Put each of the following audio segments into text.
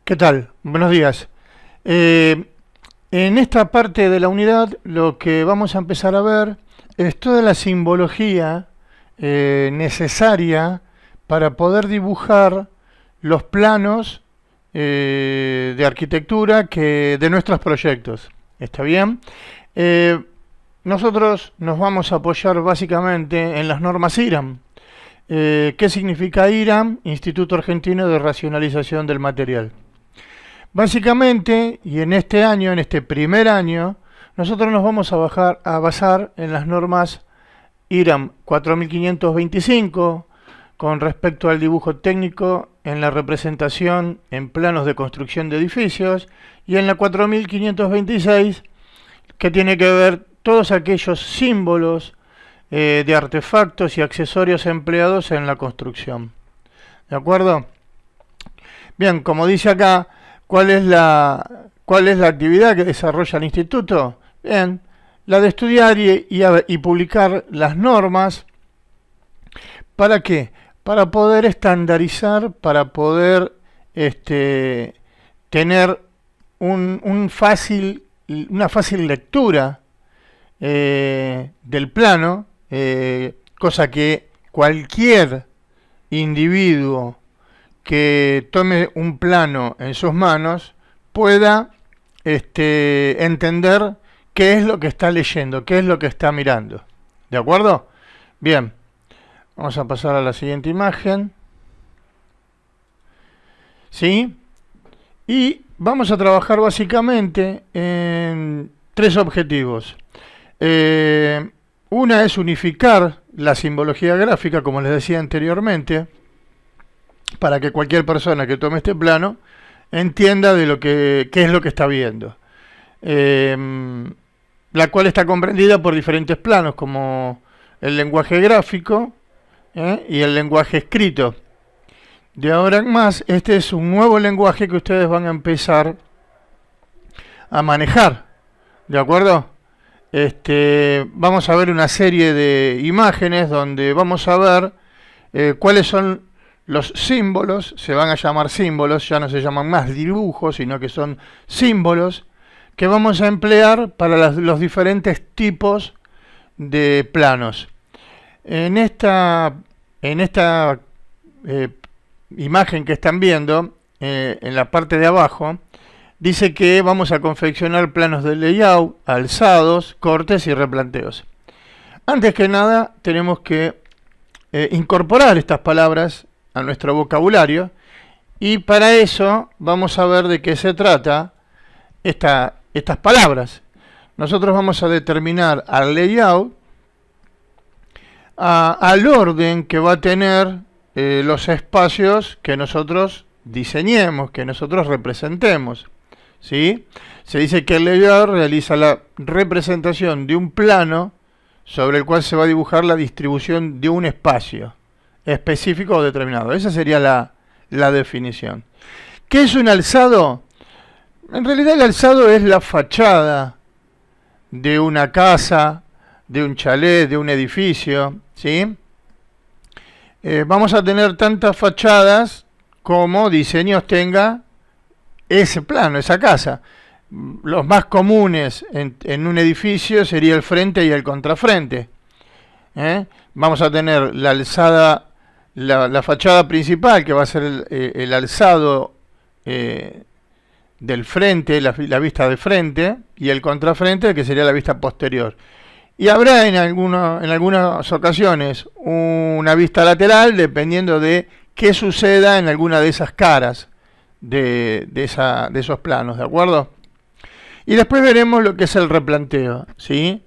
¿Qué tal? Buenos días. Eh, en esta parte de la unidad lo que vamos a empezar a ver es toda la simbología necesaria para poder dibujar los planos de arquitectura de nuestros proyectos. ¿Está bien? Eh, Nosotros nos vamos a apoyar básicamente en las normas IRAM. ¿Qué significa IRAM? Instituto Argentino de Racionalización del Material. Básicamente, y en este año, en este primer año, nosotros nos vamos a basar en las normas IRAM 4525 con respecto al dibujo técnico en la representación en planos de construcción de edificios y en la 4526 que tiene que ver todos aquellos símbolos de artefactos y accesorios empleados en la construcción. ¿De acuerdo? Bien, como dice acá, ¿cuál es la actividad que desarrolla el instituto? Bien, la de estudiar y publicar las normas. ¿Para qué? Para poder estandarizar, para poder tener una fácil lectura del plano, cosa que cualquier individuo que tome un plano en sus manos pueda entender qué es lo que está leyendo, qué es lo que está mirando. ¿De acuerdo? Bien, vamos a pasar a la siguiente imagen. ¿Sí? Y vamos a trabajar básicamente en tres objetivos. Una es unificar la simbología gráfica, como les decía anteriormente, para que cualquier persona que tome este plano entienda de qué es lo que está viendo. La cual está comprendida por diferentes planos, como el lenguaje gráfico y el lenguaje escrito. De ahora en más, este es un nuevo lenguaje que ustedes van a empezar a manejar. ¿De acuerdo? Vamos a ver una serie de imágenes donde vamos a ver cuáles son los símbolos. Se van a llamar símbolos, ya no se llaman más dibujos, sino que son símbolos que vamos a emplear para los diferentes tipos de planos. En esta imagen que están viendo, en la parte de abajo, dice que vamos a confeccionar planos de layout, alzados, cortes y replanteos. Antes que nada, tenemos que incorporar estas palabras a nuestro vocabulario, y para eso vamos a ver de qué se trata estas palabras. Nosotros vamos a determinar al layout, al orden que va a tener los espacios que nosotros diseñemos, que nosotros representemos. ¿Sí? Se dice que el layout realiza la representación de un plano sobre el cual se va a dibujar la distribución de un espacio específico o determinado. Esa sería la definición. ¿Qué es un alzado? En realidad el alzado es la fachada de una casa, de un chalet, de un edificio, ¿sí? Vamos a tener tantas fachadas como diseños tenga ese plano, esa casa. Los más comunes en un edificio sería el frente y el contrafrente. Vamos a tener la alzada, la fachada principal, que va a ser el alzado del frente, la vista de frente, y el contrafrente, que sería la vista posterior. Y habrá en algunas ocasiones una vista lateral, dependiendo de qué suceda en alguna de esas caras de esos planos, ¿de acuerdo? Y después veremos lo que es el replanteo, ¿sí?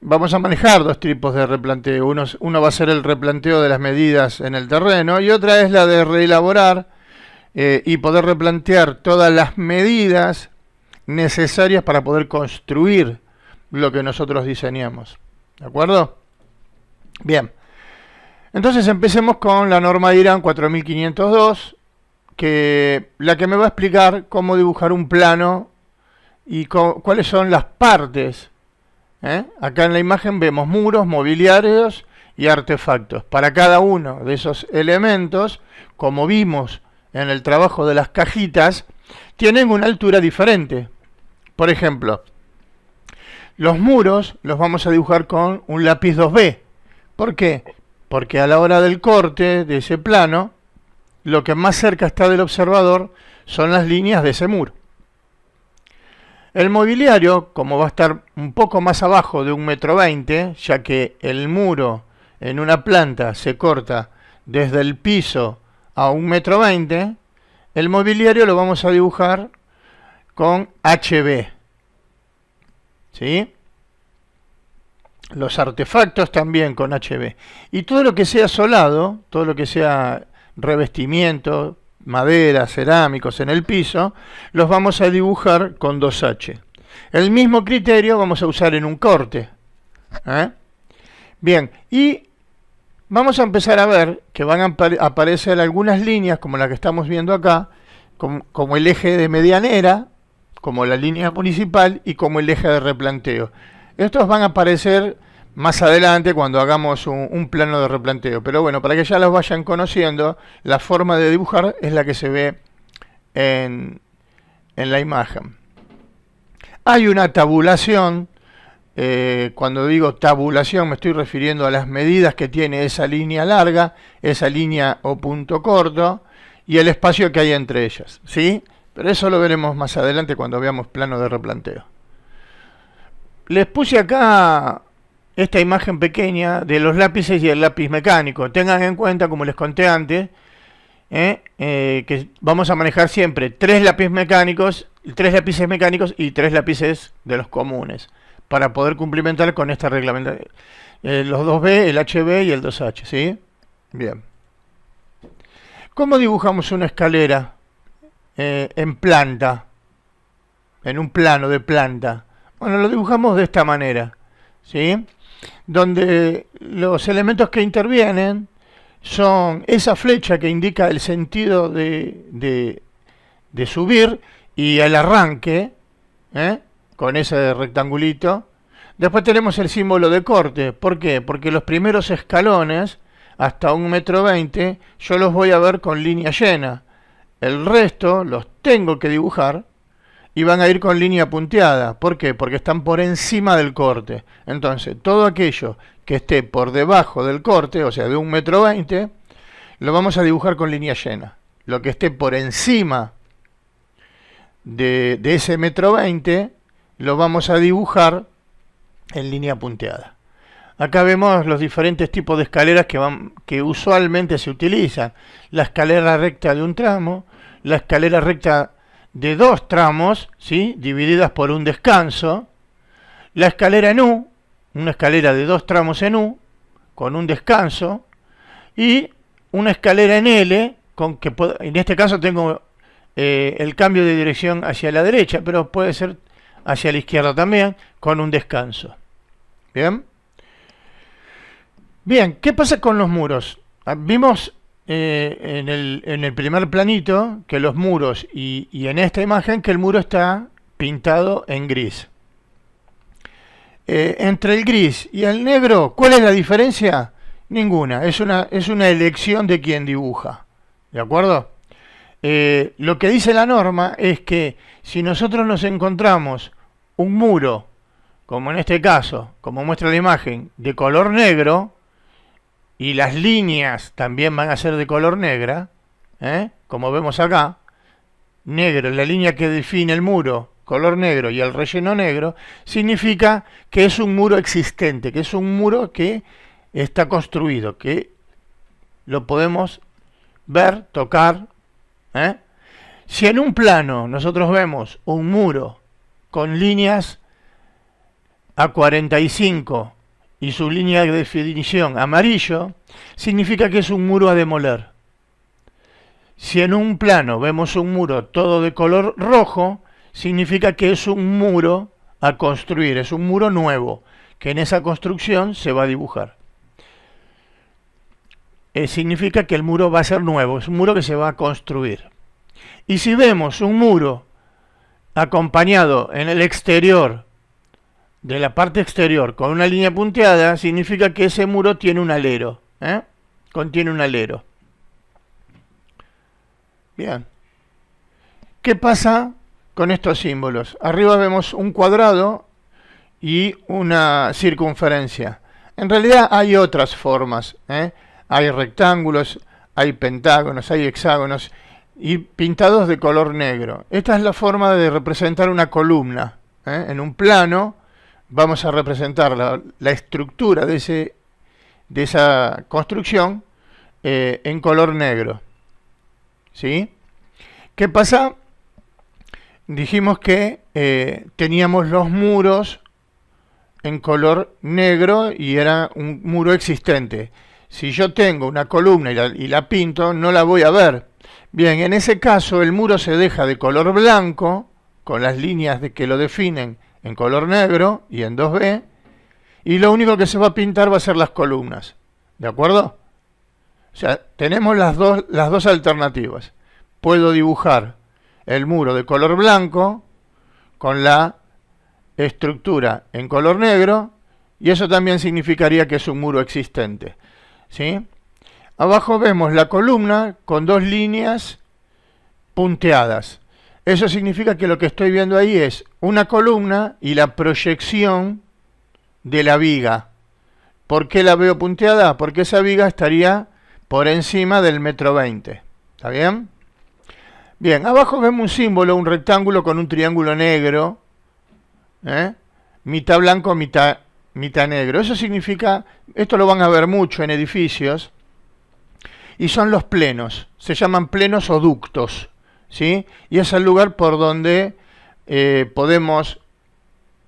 Vamos a manejar dos tipos de replanteo. Uno va a ser el replanteo de las medidas en el terreno, y otra es la de reelaborar y poder replantear todas las medidas necesarias para poder construir lo que nosotros diseñamos. ¿De acuerdo? Bien. Entonces empecemos con la norma IRAM 4502, la que me va a explicar cómo dibujar un plano y cuáles son las partes. Acá en la imagen vemos muros, mobiliarios y artefactos. Para cada uno de esos elementos, como vimos en el trabajo de las cajitas, tienen una altura diferente. Por ejemplo, los muros los vamos a dibujar con un lápiz 2B. ¿Por qué? Porque a la hora del corte de ese plano, lo que más cerca está del observador son las líneas de ese muro. El mobiliario, como va a estar un poco más abajo de 1,20 m, ya que el muro en una planta se corta desde el piso a 1,20 m, el mobiliario lo vamos a dibujar con HB. ¿Sí? Los artefactos también con HB. Y todo lo que sea solado, todo lo que sea revestimiento, madera, cerámicos en el piso, los vamos a dibujar con 2H. El mismo criterio vamos a usar en un corte. Bien, y vamos a empezar a ver que van a aparecer algunas líneas, como la que estamos viendo acá, como el eje de medianera, como la línea municipal y como el eje de replanteo. Estos van a aparecer más adelante cuando hagamos un plano de replanteo. Pero bueno, para que ya los vayan conociendo, la forma de dibujar es la que se ve en la imagen. Hay una tabulación. Cuando digo tabulación me estoy refiriendo a las medidas que tiene esa línea larga, esa línea o punto corto y el espacio que hay entre ellas, ¿sí? Pero eso lo veremos más adelante cuando veamos plano de replanteo. Les puse acá esta imagen pequeña de los lápices y el lápiz mecánico. Tengan en cuenta, como les conté antes, que vamos a manejar siempre 3 lápices mecánicos y 3 lápices de los comunes, para poder cumplimentar con esta reglamentación. Los 2B, el HB y el 2H, ¿sí? Bien. ¿Cómo dibujamos una escalera en planta? En un plano de planta. Bueno, lo dibujamos de esta manera, ¿sí? Donde los elementos que intervienen son esa flecha que indica el sentido de subir y el arranque, con ese rectangulito. Después tenemos el símbolo de corte. ¿Por qué? Porque los primeros escalones, hasta 1,20 m, yo los voy a ver con línea llena. El resto los tengo que dibujar y van a ir con línea punteada. ¿Por qué? Porque están por encima del corte. Entonces, todo aquello que esté por debajo del corte, o sea, de 1,20 m, lo vamos a dibujar con línea llena. Lo que esté por encima de ese 1,20 m, lo vamos a dibujar en línea punteada. Acá vemos los diferentes tipos de escaleras que usualmente se utilizan. La escalera recta de un tramo, la escalera recta de 2 tramos, ¿sí?, divididas por un descanso, la escalera en U, una escalera de 2 tramos en U, con un descanso, y una escalera en L, en este caso tengo el cambio de dirección hacia la derecha, pero puede ser hacia la izquierda también, con un descanso. ¿Bien? Bien, ¿qué pasa con los muros? Vimos en el primer planito que los muros, y en esta imagen que el muro está pintado en gris. Entre el gris y el negro, ¿cuál es la diferencia? Ninguna, es una elección de quien dibuja. ¿De acuerdo? Lo que dice la norma es que si nosotros nos encontramos un muro, como en este caso, como muestra la imagen, de color negro, y las líneas también van a ser de color negra, como vemos acá, negro, la línea que define el muro, color negro, y el relleno negro, significa que es un muro existente, que es un muro que está construido, que lo podemos ver, tocar. Si en un plano nosotros vemos un muro con líneas A45 y su línea de definición amarillo, significa que es un muro a demoler. Si en un plano vemos un muro todo de color rojo, significa que es un muro a construir, es un muro nuevo, que en esa construcción se va a dibujar. Significa que el muro va a ser nuevo, es un muro que se va a construir. Y si vemos un muro acompañado en el exterior, de la parte exterior, con una línea punteada, significa que ese muro tiene un alero, contiene un alero. Bien. ¿Qué pasa con estos símbolos? Arriba vemos un cuadrado y una circunferencia. En realidad hay otras formas, ¿eh? Hay rectángulos, hay pentágonos, hay hexágonos y pintados de color negro. Esta es la forma de representar una columna, ¿eh? En un plano vamos a representar la estructura de esa construcción en color negro. ¿Sí? ¿Qué pasa? Dijimos que teníamos los muros en color negro y era un muro existente. Si yo tengo una columna y la pinto, no la voy a ver. Bien, en ese caso el muro se deja de color blanco, con las líneas que lo definen en color negro y en 2B, y lo único que se va a pintar va a ser las columnas. ¿De acuerdo? O sea, tenemos las dos alternativas. Puedo dibujar el muro de color blanco con la estructura en color negro, y eso también significaría que es un muro existente. ¿Sí? Abajo vemos la columna con dos líneas punteadas. Eso significa que lo que estoy viendo ahí es una columna y la proyección de la viga. ¿Por qué la veo punteada? Porque esa viga estaría por encima del 1,20 m. ¿Está bien? Bien, abajo vemos un símbolo, un rectángulo con un triángulo negro, mitad blanco, mitad negro. Eso significa, esto lo van a ver mucho en edificios, y son los plenos. Se llaman plenos o ductos, ¿sí? Y es el lugar por donde podemos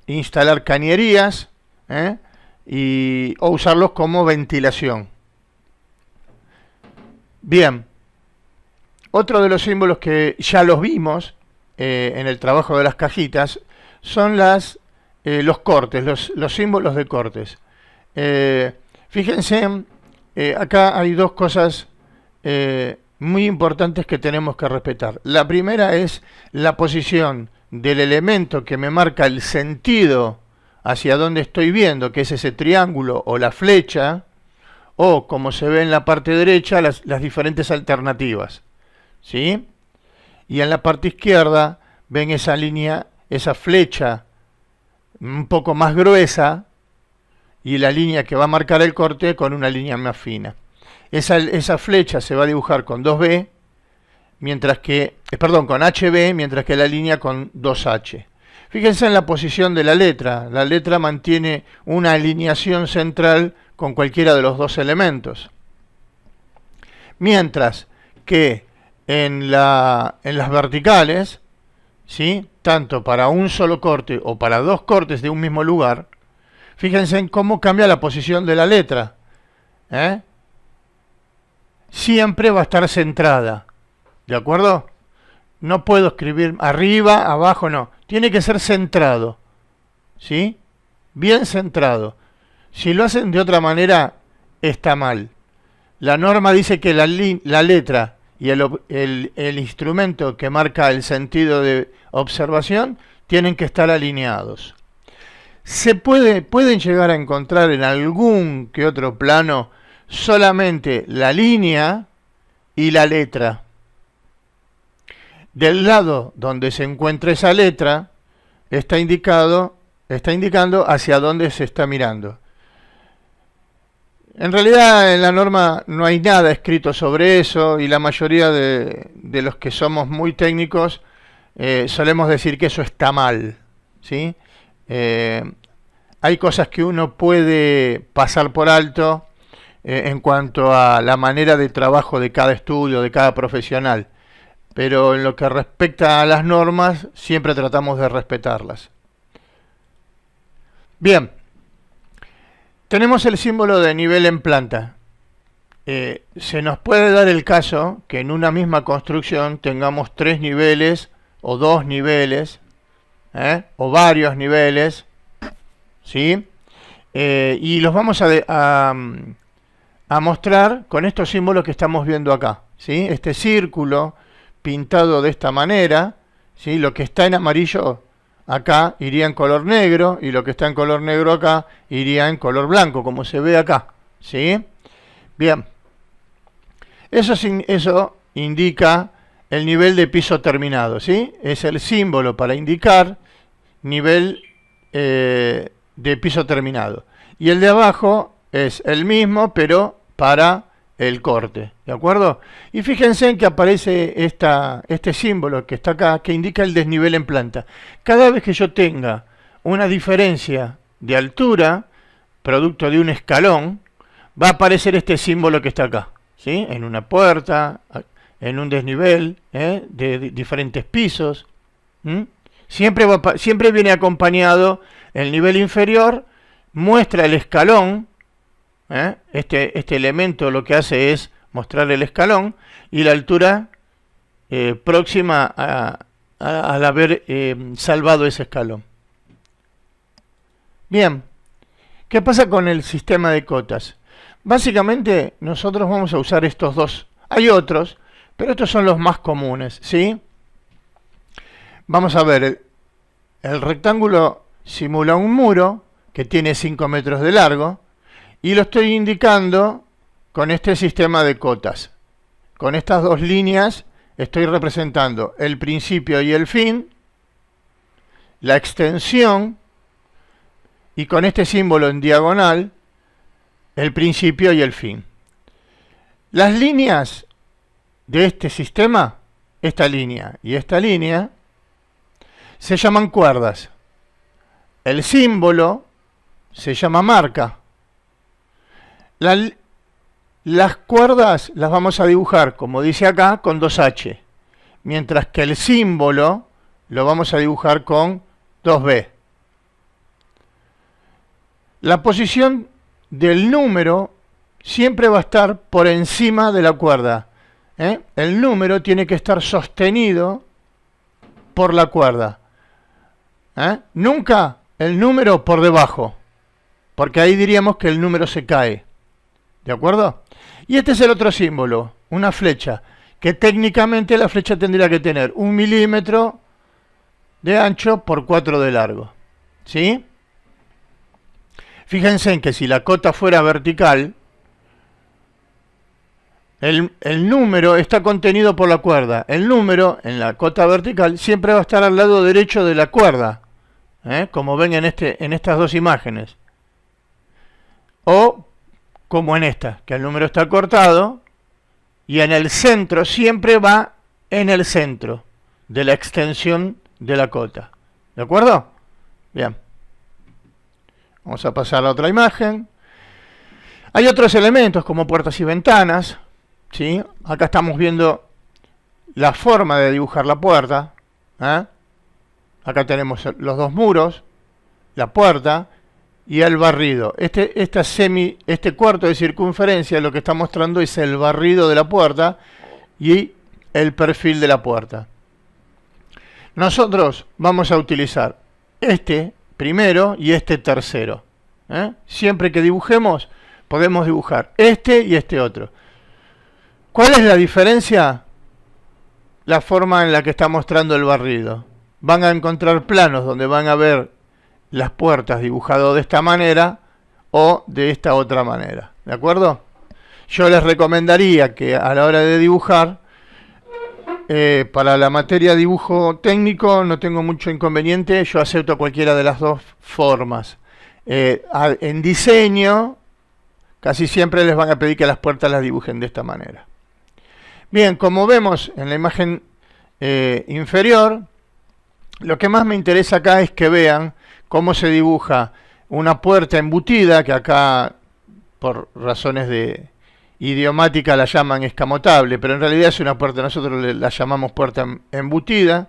instalar cañerías, o usarlos como ventilación. Bien. Otro de los símbolos que ya los vimos en el trabajo de las cajitas son los cortes, los símbolos de cortes. Fíjense, acá hay dos cosas muy importantes que tenemos que respetar. La primera es la posición del elemento que me marca el sentido hacia donde estoy viendo, que es ese triángulo o la flecha, o como se ve en la parte derecha, las diferentes alternativas. ¿Sí? Y en la parte izquierda ven esa línea, esa flecha un poco más gruesa y la línea que va a marcar el corte con una línea más fina. Esa flecha se va a dibujar con 2B, con HB, mientras que la línea con 2H. Fíjense en la posición de la letra. La letra mantiene una alineación central con cualquiera de los dos elementos. Mientras que en las verticales, ¿sí? Tanto para un solo corte o para dos cortes de un mismo lugar, fíjense en cómo cambia la posición de la letra. Siempre va a estar centrada, ¿de acuerdo? No puedo escribir arriba, abajo, no. Tiene que ser centrado, ¿sí? Bien centrado. Si lo hacen de otra manera, está mal. La norma dice que la letra y el instrumento que marca el sentido de observación tienen que estar alineados. Pueden llegar a encontrar en algún que otro plano solamente la línea y la letra. Del lado donde se encuentra esa letra está indicando hacia dónde se está mirando. En realidad en la norma no hay nada escrito sobre eso, y la mayoría de los que somos muy técnicos solemos decir que eso está mal, ¿sí? Hay cosas que uno puede pasar por alto en cuanto a la manera de trabajo de cada estudio, de cada profesional, pero en lo que respecta a las normas siempre tratamos de respetarlas. Bien. Tenemos el símbolo de nivel en planta. Se nos puede dar el caso que en una misma construcción tengamos 3 niveles o 2 niveles, o varios niveles, ¿sí? Y los vamos a mostrar con estos símbolos que estamos viendo acá, ¿sí? Este círculo pintado de esta manera, ¿sí? Lo que está en amarillo acá iría en color negro, y lo que está en color negro acá iría en color blanco, como se ve acá, ¿sí? Bien. Eso indica el nivel de piso terminado, ¿sí? Es el símbolo para indicar nivel de piso terminado. Y el de abajo es el mismo, pero para el corte, ¿de acuerdo? Y fíjense en que aparece este símbolo que está acá, que indica el desnivel en planta. Cada vez que yo tenga una diferencia de altura, producto de un escalón, va a aparecer este símbolo que está acá, ¿sí? En una puerta, en un desnivel, de diferentes pisos. Siempre viene acompañado el nivel inferior, muestra el escalón. Este elemento lo que hace es mostrar el escalón y la altura próxima al haber salvado ese escalón. Bien, ¿qué pasa con el sistema de cotas? Básicamente nosotros vamos a usar estos dos. Hay otros, pero estos son los más comunes, ¿sí? Vamos a ver, el rectángulo simula un muro que tiene 5 metros de largo y lo estoy indicando con este sistema de cotas. Con estas dos líneas estoy representando el principio y el fin, la extensión, y con este símbolo en diagonal, el principio y el fin. Las líneas de este sistema, esta línea y esta línea, se llaman cuerdas. El símbolo se llama marca. Las cuerdas las vamos a dibujar, como dice acá, con 2H, mientras que el símbolo lo vamos a dibujar con 2B. La posición del número siempre va a estar por encima de la cuerda. El número tiene que estar sostenido por la cuerda. Nunca el número por debajo, porque ahí diríamos que el número se cae. ¿De acuerdo? Y este es el otro símbolo, una flecha, que técnicamente la flecha tendría que tener 1 milímetro de ancho por 4 de largo. ¿Sí? Fíjense en que si la cota fuera vertical, el número está contenido por la cuerda. El número en la cota vertical siempre va a estar al lado derecho de la cuerda, como ven en estas dos imágenes. O como en esta, que el número está cortado y en el centro, siempre va en el centro de la extensión de la cota. ¿De acuerdo? Bien. Vamos a pasar a la otra imagen. Hay otros elementos como puertas y ventanas, ¿sí? Acá estamos viendo la forma de dibujar la puerta. Acá tenemos los dos muros, la puerta y el barrido. Este cuarto de circunferencia lo que está mostrando es el barrido de la puerta y el perfil de la puerta. Nosotros vamos a utilizar este primero y este tercero. Siempre que dibujemos, podemos dibujar este y este otro. ¿Cuál es la diferencia? La forma en la que está mostrando el barrido. Van a encontrar planos donde van a ver las puertas dibujadas de esta manera o de esta otra manera. ¿De acuerdo? Yo les recomendaría que a la hora de dibujar, para la materia dibujo técnico no tengo mucho inconveniente, yo acepto cualquiera de las dos formas. En diseño, casi siempre les van a pedir que las puertas las dibujen de esta manera. Bien, como vemos en la imagen inferior, lo que más me interesa acá es que vean cómo se dibuja una puerta embutida, que acá por razones de idiomática la llaman escamotable, pero en realidad es una puerta, nosotros la llamamos puerta embutida,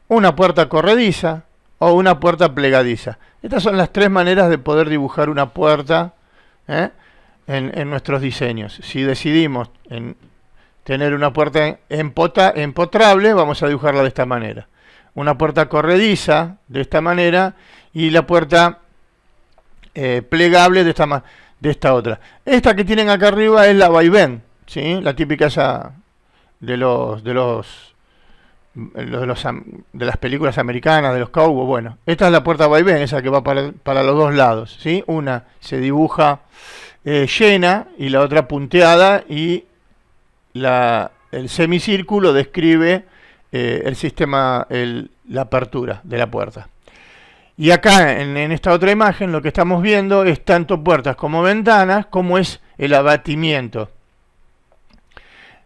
una puerta corrediza o una puerta plegadiza. Estas son las tres maneras de poder dibujar una puerta en nuestros diseños. Si decidimos tener una puerta empotrable, vamos a dibujarla de esta manera. Una puerta corrediza de esta manera y la puerta plegable de esta otra. Esta que tienen acá arriba es la vaivén, ¿sí? La típica esa de las películas americanas, de los cowboys. Bueno, esta es la puerta vaivén, esa que va para los dos lados, ¿sí? Una se dibuja llena y la otra punteada, y el semicírculo describe el sistema, la apertura de la puerta. Y acá en esta otra imagen lo que estamos viendo es tanto puertas como ventanas, como es el abatimiento.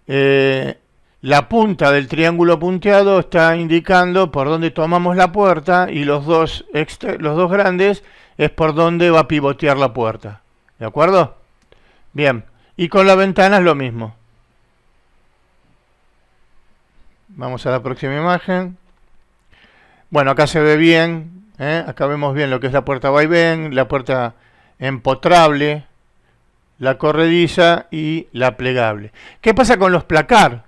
La punta del triángulo punteado está indicando por dónde tomamos la puerta, y los dos grandes es por dónde va a pivotear la puerta. ¿De acuerdo? Bien. Y con la ventana es lo mismo. Vamos a la próxima imagen. Bueno, acá se ve bien, acá vemos bien lo que es la puerta vaivén, la puerta empotrable, la corrediza y la plegable. ¿Qué pasa con los placar?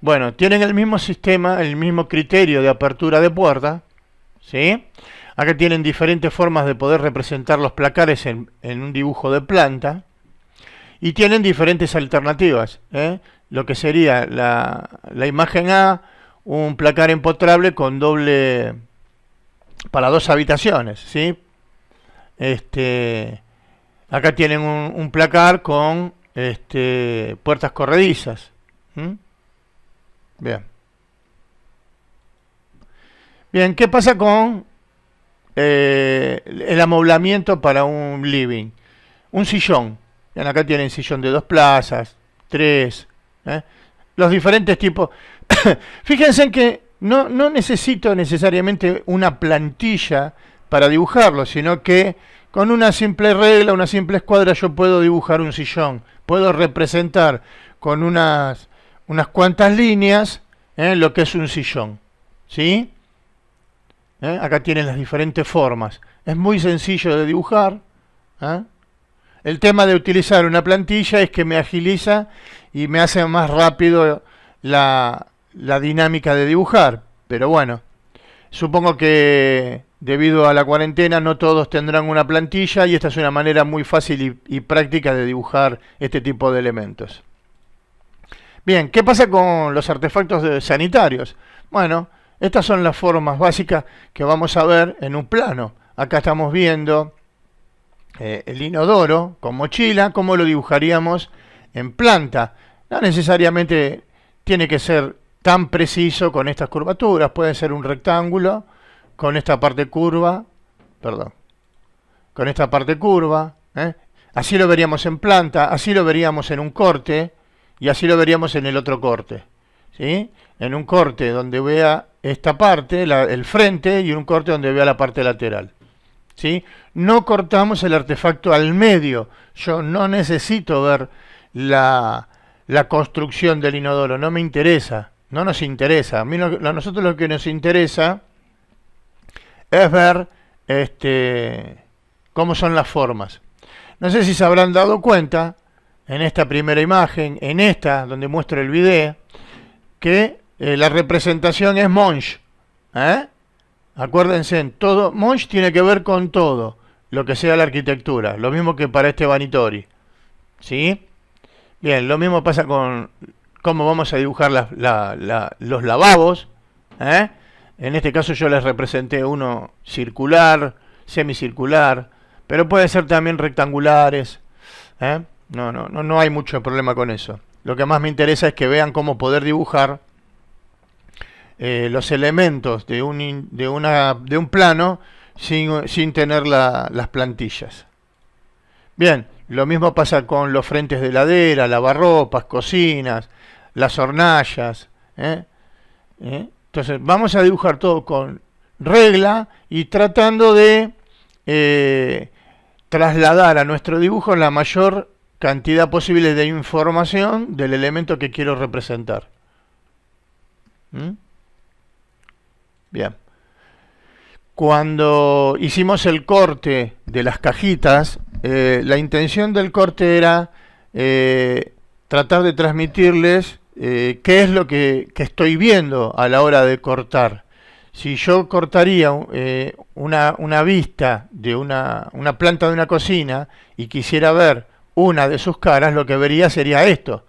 Bueno, tienen el mismo sistema, el mismo criterio de apertura de puerta, ¿sí? Acá tienen diferentes formas de poder representar los placares en un dibujo de planta, y tienen diferentes alternativas, lo que sería la imagen A, un placar empotrable con doble para 2 habitaciones, ¿sí? Acá tienen un placar con puertas corredizas. Bien. Bien, ¿qué pasa con el amoblamiento para un living? Un sillón. Bien, acá tienen sillón de 2 plazas, 3, los diferentes tipos. Fíjense en que no necesito necesariamente una plantilla para dibujarlo, sino que con una simple regla, una simple escuadra, yo puedo dibujar un sillón. Puedo representar con unas cuantas líneas lo que es un sillón, ¿sí? Acá tienen las diferentes formas. Es muy sencillo de dibujar. El tema de utilizar una plantilla es que me agiliza y me hace más rápido la dinámica de dibujar. Pero bueno, supongo que debido a la cuarentena no todos tendrán una plantilla, y esta es una manera muy fácil y práctica de dibujar este tipo de elementos. Bien, ¿qué pasa con los artefactos sanitarios? Bueno, estas son las formas básicas que vamos a ver en un plano. Acá estamos viendo el inodoro con mochila, cómo lo dibujaríamos en planta. No necesariamente tiene que ser tan preciso con estas curvaturas, puede ser un rectángulo con esta parte curva, con esta parte curva, así lo veríamos en planta, así lo veríamos en un corte, y así lo veríamos en el otro corte, ¿sí? En un corte donde vea esta parte, el frente, y un corte donde vea la parte lateral, ¿sí? No cortamos el artefacto al medio. Yo no necesito ver la construcción del inodoro, no me interesa, no nos interesa. A nosotros lo que nos interesa es ver cómo son las formas. No sé si se habrán dado cuenta en esta primera imagen, en esta donde muestro el video, que la representación es Monge. Acuérdense, todo Monge tiene que ver con todo lo que sea la arquitectura, lo mismo que para este Vanitori, ¿sí? Bien, lo mismo pasa con cómo vamos a dibujar los lavabos. En este caso yo les representé uno circular, semicircular, pero puede ser también rectangulares. No hay mucho problema con eso. Lo que más me interesa es que vean cómo poder dibujar los elementos de un plano sin tener las plantillas. Bien, lo mismo pasa con los frentes de heladera, lavarropas, cocinas, las hornallas. Entonces vamos a dibujar todo con regla y tratando de trasladar a nuestro dibujo la mayor cantidad posible de información del elemento que quiero representar. Bien. Cuando hicimos el corte de las cajitas, la intención del corte era tratar de transmitirles qué es lo que estoy viendo a la hora de cortar. Si yo cortaría una vista de una planta de una cocina y quisiera ver una de sus caras, lo que vería sería esto.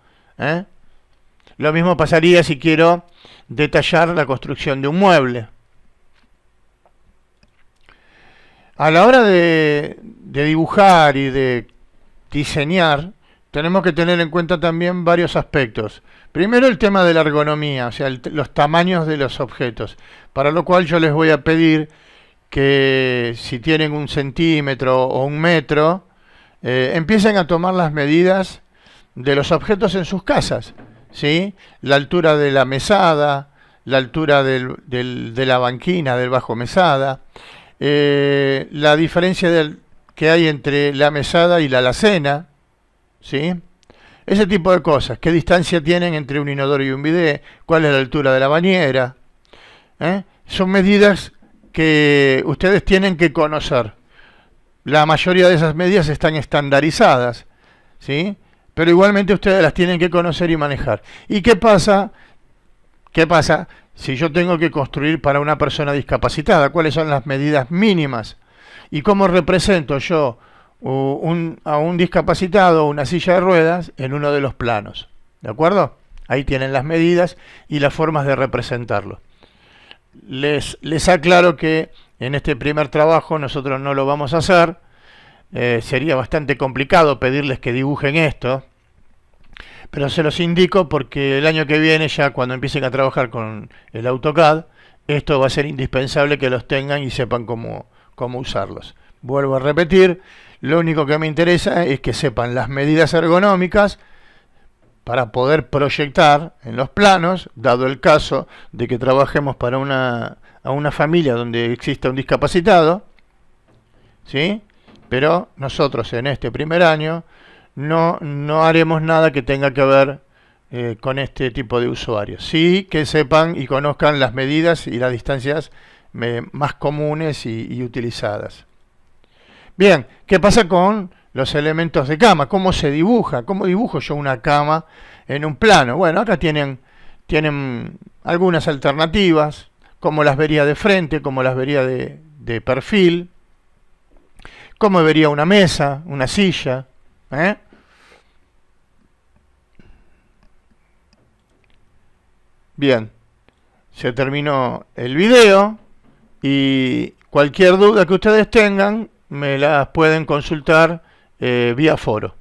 Lo mismo pasaría si quiero detallar la construcción de un mueble. A la hora de dibujar y de diseñar, tenemos que tener en cuenta también varios aspectos. Primero el tema de la ergonomía, o sea, los tamaños de los objetos, para lo cual yo les voy a pedir que si tienen 1 centímetro o 1 metro, empiecen a tomar las medidas de los objetos en sus casas, ¿sí? La altura de la mesada, la altura de la banquina, del bajo mesada, la diferencia que hay entre la mesada y la alacena, ¿sí? Ese tipo de cosas. ¿Qué distancia tienen entre un inodoro y un bidé? ¿Cuál es la altura de la bañera? Son medidas que ustedes tienen que conocer. La mayoría de esas medidas están estandarizadas, ¿sí? Pero igualmente ustedes las tienen que conocer y manejar. ¿Y qué pasa? ¿Qué pasa si yo tengo que construir para una persona discapacitada? ¿Cuáles son las medidas mínimas? ¿Y cómo represento yo a un discapacitado o una silla de ruedas en uno de los planos? ¿De acuerdo? Ahí tienen las medidas y las formas de representarlo. Les aclaro que en este primer trabajo nosotros no lo vamos a hacer. Sería bastante complicado pedirles que dibujen esto, pero se los indico porque el año que viene, ya cuando empiecen a trabajar con el AutoCAD, esto va a ser indispensable que los tengan y sepan cómo usarlos. Vuelvo a repetir, lo único que me interesa es que sepan las medidas ergonómicas para poder proyectar en los planos, dado el caso de que trabajemos para a una familia donde exista un discapacitado, ¿sí? Pero nosotros en este primer año no haremos nada que tenga que ver con este tipo de usuarios. Sí que sepan y conozcan las medidas y las distancias más comunes y utilizadas. Bien, ¿qué pasa con los elementos de cama? ¿Cómo se dibuja? ¿Cómo dibujo yo una cama en un plano? Bueno, acá tienen algunas alternativas, cómo las vería de frente, cómo las vería de perfil, cómo vería una mesa, una silla, Bien, se terminó el video y cualquier duda que ustedes tengan me las pueden consultar vía foro.